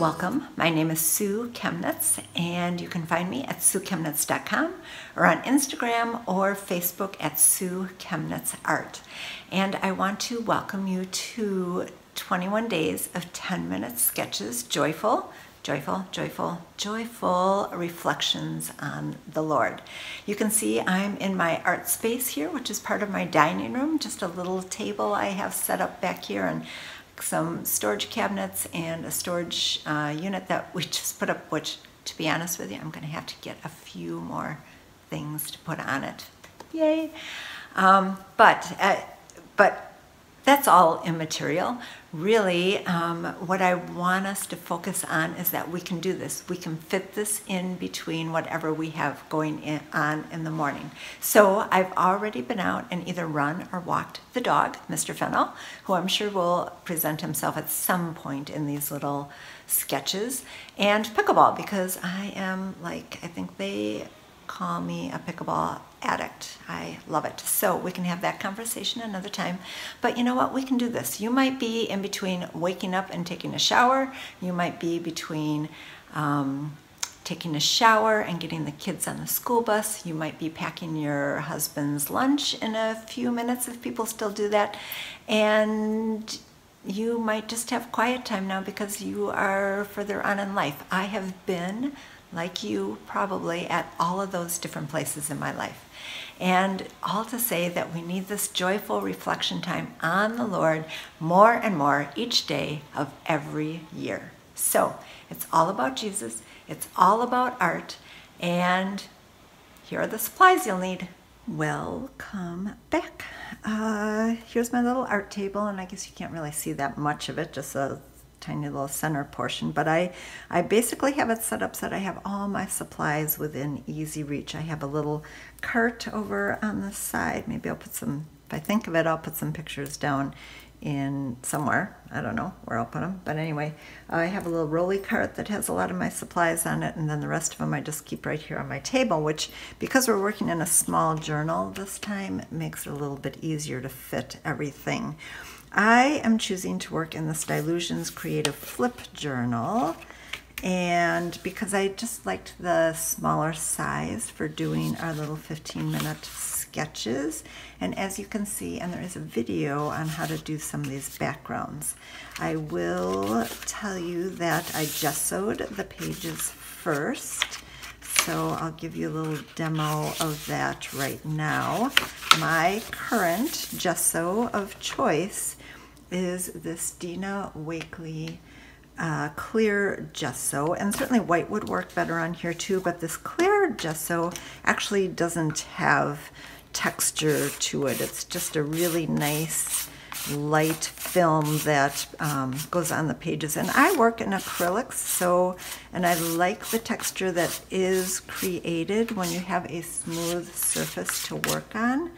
Welcome. My name is Sue Kemnitz, and you can find me at SueKemnitz.com or on Instagram or Facebook at Sue Kemnitz Art. And I want to welcome you to 21 days of 10-minute sketches, joyful reflections on the Lord. You can see I'm in my art space here, which is part of my dining room, just a little table I have set up back here and some storage cabinets and a storage unit that we just put up, which, to be honest with you, I'm going to have to get a few more things to put on it. Yay! But that's all immaterial. Really, what I want us to focus on is that we can do this. We can fit this in between whatever we have going on in the morning. So I've already been out and either run or walked the dog, Mr. Fennel, who I'm sure will present himself at some point in these little sketches, and pickleball, because I am I think they call me a pickleball addict. I love it. So we can have that conversation another time. But you know what? We can do this. You might be in between waking up and taking a shower. You might be between taking a shower and getting the kids on the school bus. You might be packing your husband's lunch in a few minutes if people still do that. And you might just have quiet time now because you are further on in life. I have been, like you probably, at all of those different places in my life. And all to say that we need this joyful reflection time on the Lord more and more each day of every year. So it's all about Jesus, it's all about art, and here are the supplies you'll need. Welcome back. Here's my little art table, and I guess you can't really see that much of it, just a tiny little center portion, but I basically have it set up so that I have all my supplies within easy reach. I have a little cart over on the side. Maybe I'll put some, if I think of it, I'll put some pictures down in somewhere. I don't know where I'll put them, but anyway, I have a little rolly cart that has a lot of my supplies on it, and then the rest of them I just keep right here on my table, which, because we're working in a small journal this time, it makes it a little bit easier to fit everything. I am choosing to work in the Stylusions Creative Flip Journal, and because I just liked the smaller size for doing our little 15-minute sketches. And as you can see, and there is a video on how to do some of these backgrounds. I will tell you that I gessoed the pages first, so I'll give you a little demo of that right now. My current gesso of choice is this Dina Wakley clear gesso, and certainly white would work better on here too, but this clear gesso actually doesn't have texture to it. It's just a really nice light film that goes on the pages. And I work in acrylics, and I like the texture that is created when you have a smooth surface to work on,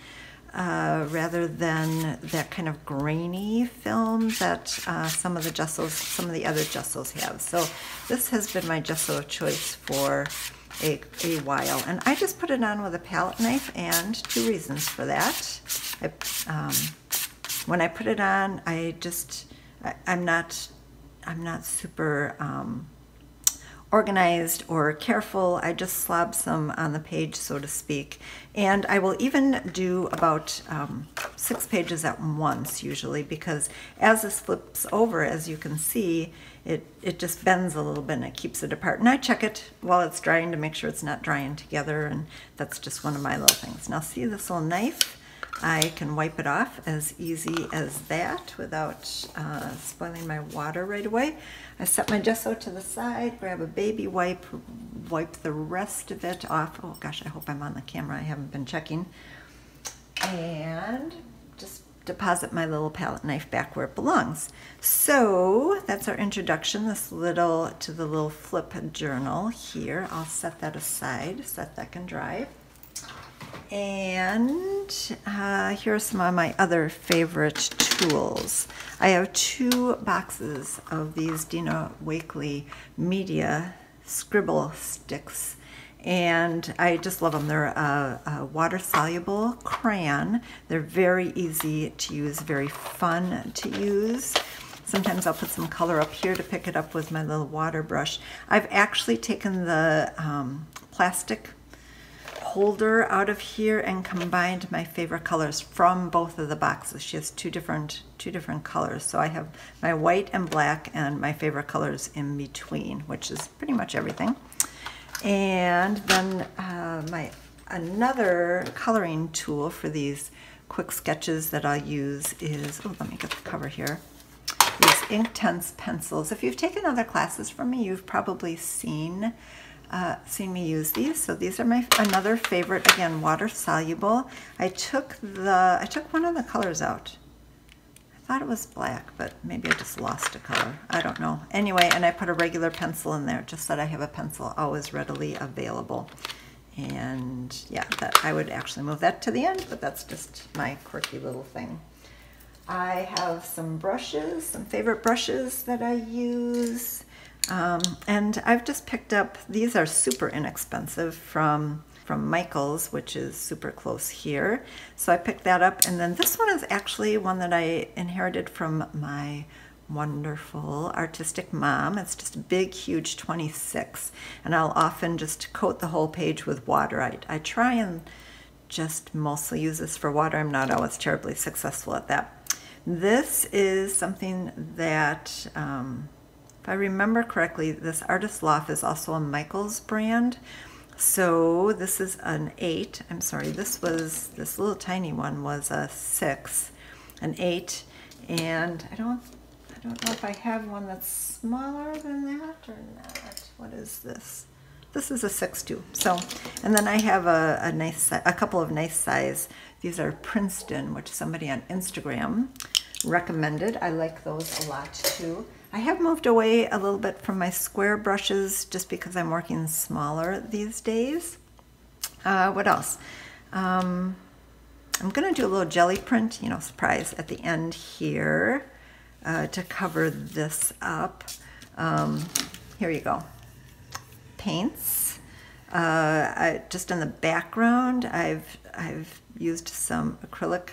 rather than that kind of grainy film that some of the other gessos have. So this has been my gesso of choice for a while, and I just put it on with a palette knife, and two reasons for that. When I put it on, I'm not super organized or careful. I just slob some on the page, so to speak. And I will even do about 6 pages at once usually, because as this flips over, as you can see, it just bends a little bit and it keeps it apart. And I check it while it's drying to make sure it's not drying together, and that's just one of my little things. Now see this little knife? I can wipe it off as easy as that without spoiling my water right away. I set my gesso to the side, grab a baby wipe, wipe the rest of it off. Oh gosh, I hope I'm on the camera. I haven't been checking. And just deposit my little palette knife back where it belongs. So that's our introduction to the little flip journal here. I'll set that aside so that can dry. And here are some of my other favorite tools. I have 2 boxes of these Dina Wakley media scribble sticks, and I just love them. They're a water-soluble crayon. They're very easy to use, very fun to use. Sometimes I'll put some color up here to pick it up with my little water brush. I've actually taken the plastic holder out of here and combined my favorite colors from both of the boxes. She has two different colors. So I have my white and black and my favorite colors in between, which is pretty much everything. And then another coloring tool for these quick sketches that I'll use is, oh, let me get the cover here. These Inktense pencils. If you've taken other classes from me, you've probably seen me use these. So these are another favorite, again, water soluble. I took one of the colors out. I thought it was black, but maybe I just lost a color. I don't know. Anyway, and I put a regular pencil in there just so that I have a pencil always readily available. And yeah, that I would actually move that to the end, but that's just my quirky little thing. I have some brushes, some favorite brushes that I use. And I've just picked up, these are super inexpensive from Michael's, which is super close here. So I picked that up, and then this one is actually one that I inherited from my wonderful artistic mom. It's just a big, huge 26, and I'll often just coat the whole page with water. I try and just mostly use this for water. I'm not always terribly successful at that. This is something that, if I remember correctly, this Artist Loft is also a Michael's brand. So this is an 8. I'm sorry, this little tiny one was a 6, an 8, and I don't know if I have one that's smaller than that or not. What is this? This is a 6 too. So, and then I have a couple of nice size. These are Princeton, which somebody on Instagram recommended. I like those a lot too. I have moved away a little bit from my square brushes just because I'm working smaller these days. What else? I'm going to do a little jelly print, you know, surprise at the end here to cover this up. Here you go. Paints. Just in the background, I've used some acrylic,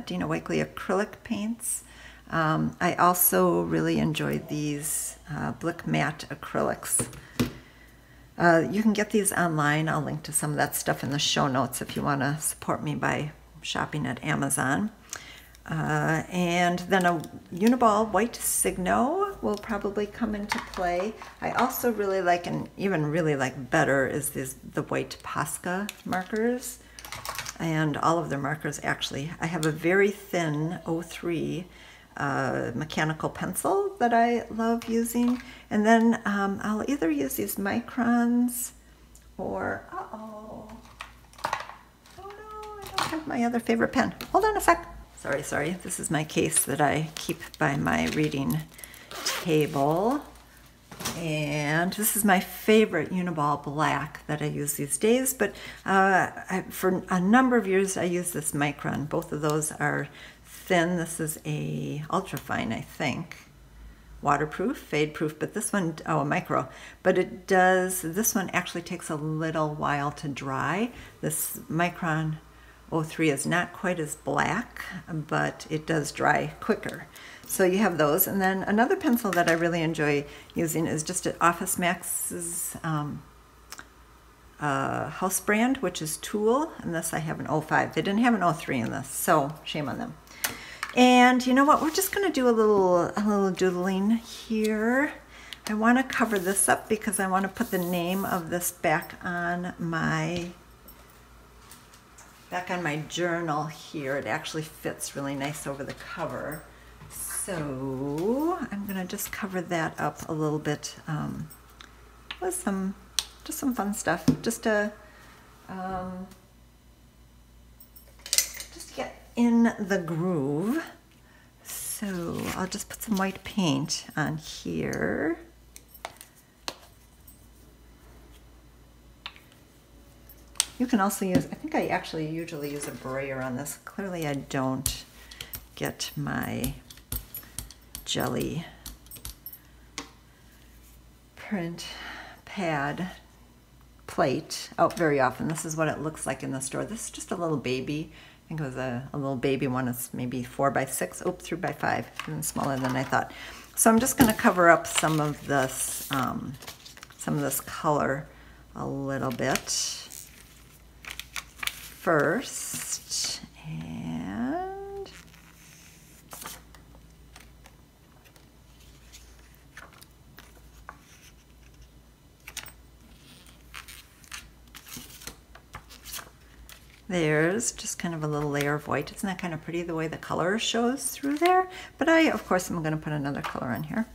Dina Wakley acrylic paints. I also really enjoy these Blick Matte acrylics. You can get these online. I'll link to some of that stuff in the show notes if you want to support me by shopping at Amazon. And then a Uniball white Signo will probably come into play. I also really like, and even really like better, is the white Posca markers. And all of their markers, actually. I have a very thin 03 mechanical pencil that I love using. And then I'll either use these microns or, oh no, I don't have my other favorite pen. Hold on a sec. Sorry, this is my case that I keep by my reading table. And this is my favorite Uniball black that I use these days, but for a number of years I use this micron. Both of those are thin. This is a ultrafine, I think. Waterproof, fade proof, but this one, oh, a micro. But this one actually takes a little while to dry. This micron 03 is not quite as black, but it does dry quicker. So you have those. And then another pencil that I really enjoy using is just at Office Max's house brand, which is Tool. And this I have an 05. They didn't have an 03 in this, so shame on them. And you know what? We're just going to do a little doodling here. I want to cover this up because I want to put the name of this back on my journal here. It actually fits really nice over the cover. So I'm going to just cover that up a little bit with some fun stuff, just to get in the groove. So I'll just put some white paint on here. You can also use, I think I actually usually use a brayer on this. Clearly I don't get my jelly print pad plate out very often. This is what it looks like in the store. This is just a little baby. I think it was a little baby one. It's maybe 4 by 6, 3 by 5, even smaller than I thought. So I'm just going to cover up some of this color a little bit first, and there's just kind of a little layer of white. Isn't that kind of pretty the way the color shows through there? But I, of course, I'm going to put another color on here.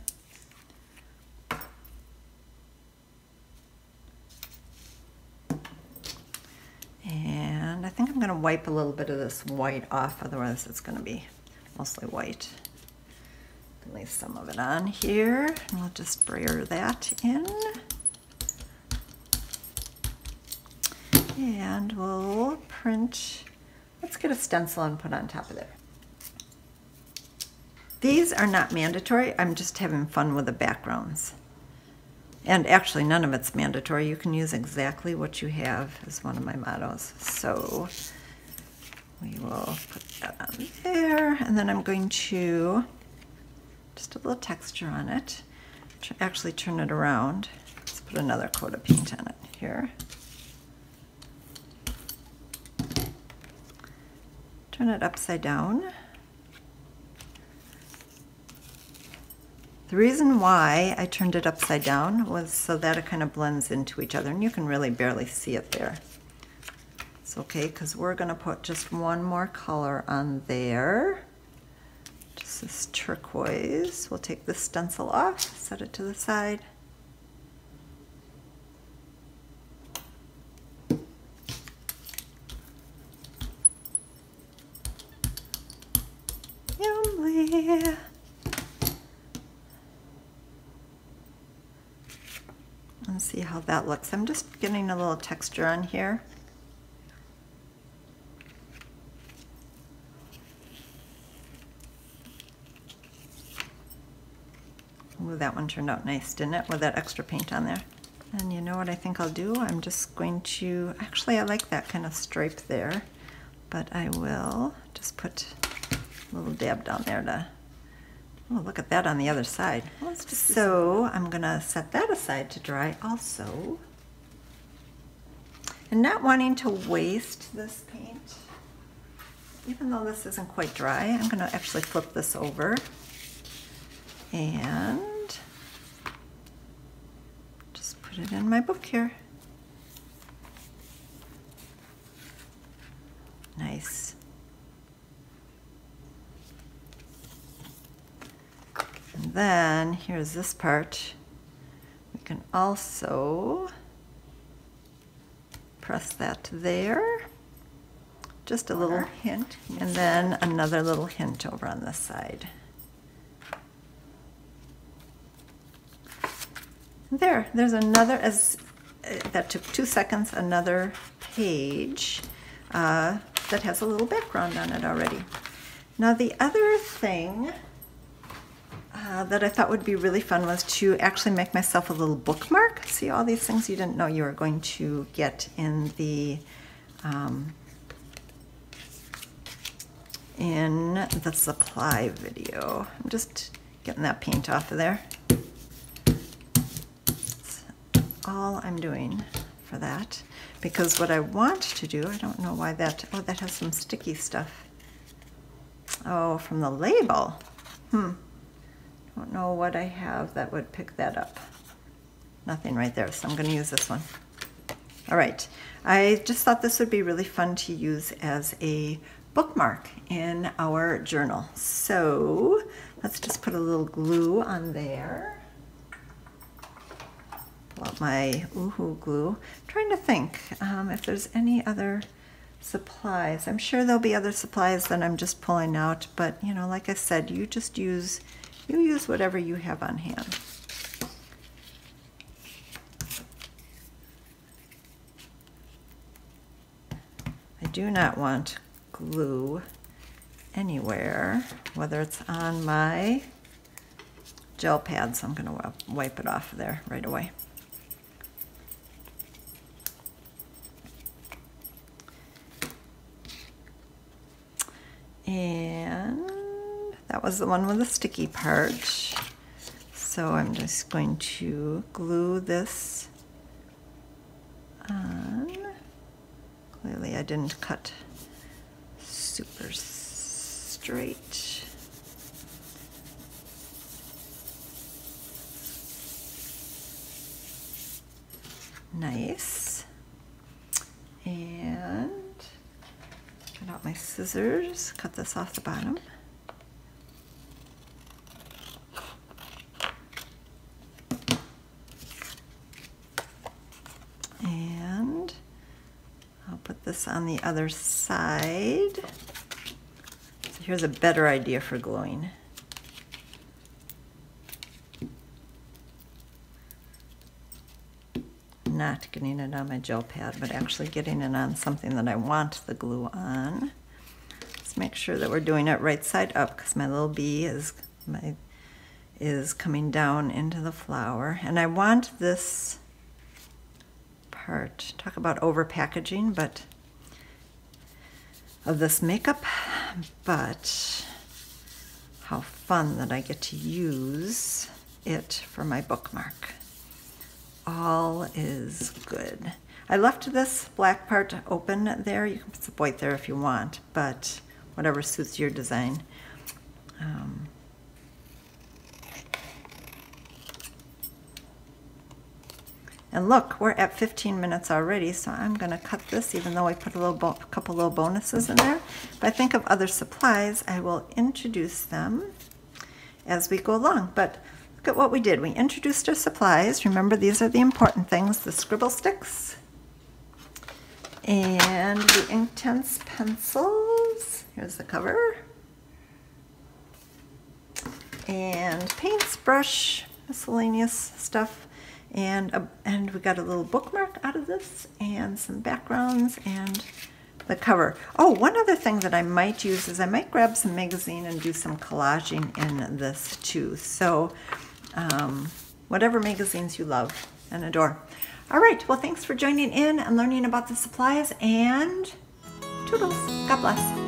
And I think I'm going to wipe a little bit of this white off, otherwise it's going to be mostly white. Lay some of it on here, and we'll just brayer that in. And we'll print, let's get a stencil and put on top of there. These are not mandatory, I'm just having fun with the backgrounds. And actually none of it's mandatory, you can use exactly what you have is one of my mottos. So we will put that on there, and then I'm going to, just a little texture on it, actually turn it around. Let's put another coat of paint on it here. Turn it upside down. The reason why I turned it upside down was so that it kind of blends into each other, and you can really barely see it there. It's okay, because we're going to put just one more color on there. Just this turquoise. We'll take the stencil off, set it to the side. Yummy. Let's see how that looks. I'm just getting a little texture on here. Ooh, that one turned out nice, didn't it, with that extra paint on there? And you know what I think I'll do? I'm just going to, actually I like that kind of stripe there, but I will just put a little dab down there to, oh, look at that on the other side. Well, let's just, so I'm gonna set that aside to dry also. And not wanting to waste this paint, even though this isn't quite dry, I'm gonna actually flip this over and just put it in my book here. Nice. And then here's this part. We can also press that there. Just a little hint. And then another little hint over on this side. There's another, as that took 2 seconds, another page that has a little background on it already. Now the other thing that I thought would be really fun was to actually make myself a little bookmark. See all these things you didn't know you were going to get in the supply video. I'm just getting that paint off of there. All I'm doing for that, because what I want to do, I don't know why that, oh, that has some sticky stuff. Oh, from the label. Don't know what I have that would pick that up. Nothing right there, so I'm going to use this one. All right, I just thought this would be really fun to use as a bookmark in our journal. So let's just put a little glue on there. Pull out my Woohoo glue. I'm trying to think if there's any other supplies. I'm sure there'll be other supplies that I'm just pulling out, but you know, like I said, you just use whatever you have on hand. I do not want glue anywhere, whether it's on my gel pad, so I'm going to wipe it off there right away. And that was the one with the sticky part. So I'm just going to glue this on. Clearly I didn't cut super straight. Nice. And get out my scissors, cut this off the bottom. And I'll put this on the other side. So here's a better idea for gluing. Not getting it on my gel pad, but actually getting it on something that I want the glue on. Let's make sure that we're doing it right side up, because my little bee is coming down into the flower. And I want this part, talk about over packaging, but of this makeup, but how fun that I get to use it for my bookmark. All is good. I left this black part open there. You can put some white there if you want, but whatever suits your design. And look, we're at 15 minutes already, so I'm going to cut this, even though I put a couple little bonuses in there. If I think of other supplies, I will introduce them as we go along. But look at what we did. We introduced our supplies. Remember, these are the important things: the scribble sticks and the Inktense pencils. Here's the cover. And paints, brush, miscellaneous stuff. And we got a little bookmark out of this, and some backgrounds, and the cover. Oh, one other thing that I might use is I might grab some magazine and do some collaging in this too. So whatever magazines you love and adore. All right, well, thanks for joining in and learning about the supplies, and toodles. God bless.